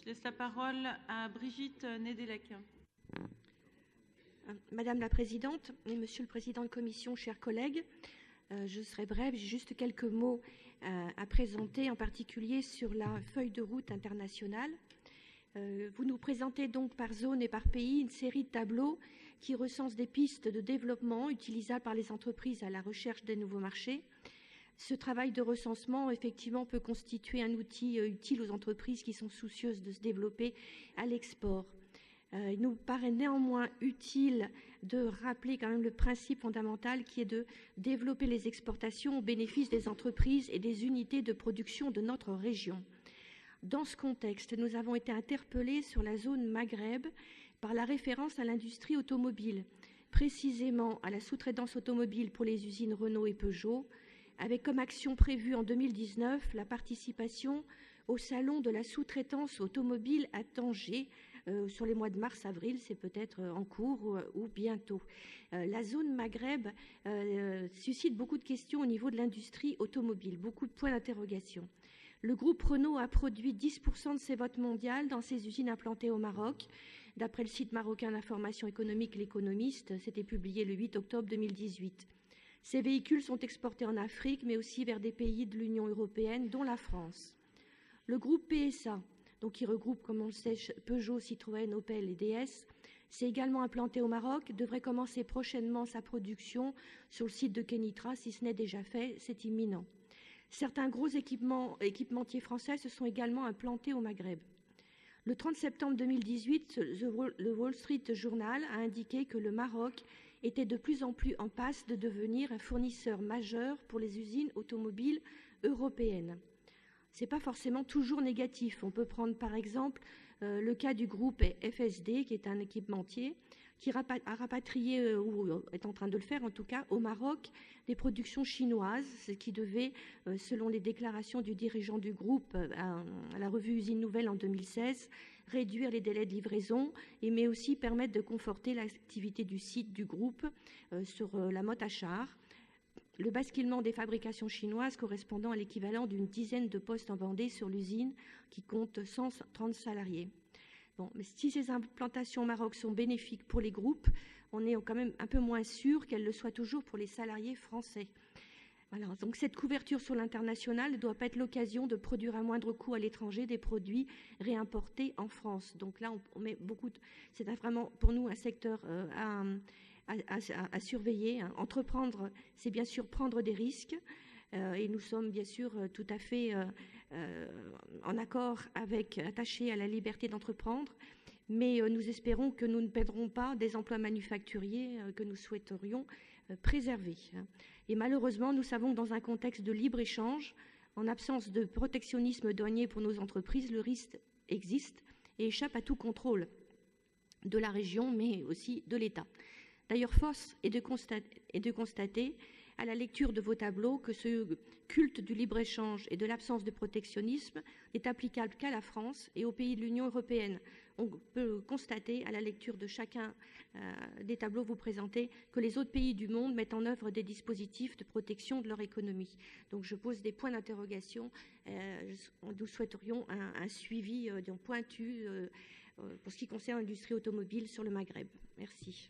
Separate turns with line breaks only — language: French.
Je laisse la parole à Brigitte Nédélec.
Madame la Présidente et Monsieur le Président de Commission, chers collègues, je serai brève, j'ai juste quelques mots à présenter, en particulier sur la feuille de route internationale. Vous nous présentez donc par zone et par pays une série de tableaux qui recensent des pistes de développement utilisables par les entreprises à la recherche des nouveaux marchés. Ce travail de recensement, effectivement, peut constituer un outil utile aux entreprises qui sont soucieuses de se développer à l'export. Il nous paraît néanmoins utile de rappeler quand même le principe fondamental qui est de développer les exportations au bénéfice des entreprises et des unités de production de notre région. Dans ce contexte, nous avons été interpellés sur la zone Maghreb par la référence à l'industrie automobile, précisément à la sous-traitance automobile pour les usines Renault et Peugeot, avec comme action prévue en 2019 la participation au salon de la sous-traitance automobile à Tanger sur les mois de mars-avril, c'est peut-être en cours ou bientôt. La zone Maghreb suscite beaucoup de questions au niveau de l'industrie automobile, beaucoup de points d'interrogation. Le groupe Renault a produit 10% de ses ventes mondiales dans ses usines implantées au Maroc. D'après le site marocain d'information économique L'Économiste, c'était publié le 8 octobre 2018. Ces véhicules sont exportés en Afrique, mais aussi vers des pays de l'Union européenne, dont la France. Le groupe PSA, donc qui regroupe, comme on le sait, Peugeot, Citroën, Opel et DS, s'est également implanté au Maroc, devrait commencer prochainement sa production sur le site de Kenitra, si ce n'est déjà fait, c'est imminent. Certains gros équipementiers français se sont également implantés au Maghreb. Le 30 septembre 2018, le Wall Street Journal a indiqué que le Maroc était de plus en plus en passe de devenir un fournisseur majeur pour les usines automobiles européennes. Ce n'est pas forcément toujours négatif. On peut prendre par exemple le cas du groupe FSD, qui est un équipementier, qui a rapatrié, ou est en train de le faire en tout cas, au Maroc, des productions chinoises, ce qui devait, selon les déclarations du dirigeant du groupe à la revue Usine Nouvelle en 2016, réduire les délais de livraison, mais aussi permettre de conforter l'activité du site du groupe sur la motte à char. Le basculement des fabrications chinoises correspondant à l'équivalent d'une dizaine de postes en Vendée sur l'usine qui compte 130 salariés. Bon, mais si ces implantations au Maroc sont bénéfiques pour les groupes, on est quand même un peu moins sûr qu'elles le soient toujours pour les salariés français. Voilà, donc cette couverture sur l'international ne doit pas être l'occasion de produire à moindre coût à l'étranger des produits réimportés en France. Donc là, on met beaucoup c'est vraiment pour nous un secteur à surveiller. Entreprendre, c'est bien sûr prendre des risques. Et nous sommes bien sûr tout à fait en accord attachés à la liberté d'entreprendre, mais nous espérons que nous ne perdrons pas des emplois manufacturiers que nous souhaiterions préserver. Et malheureusement, nous savons que dans un contexte de libre-échange, en absence de protectionnisme douanier pour nos entreprises, le risque existe et échappe à tout contrôle de la région, mais aussi de l'État. D'ailleurs, force est de constater, à la lecture de vos tableaux, que ce culte du libre-échange et de l'absence de protectionnisme n'est applicable qu'à la France et aux pays de l'Union européenne. On peut constater, à la lecture de chacun des tableaux vous présentés, que les autres pays du monde mettent en œuvre des dispositifs de protection de leur économie. Donc je pose des points d'interrogation. Nous souhaiterions un suivi pointu pour ce qui concerne l'industrie automobile sur le Maghreb. Merci.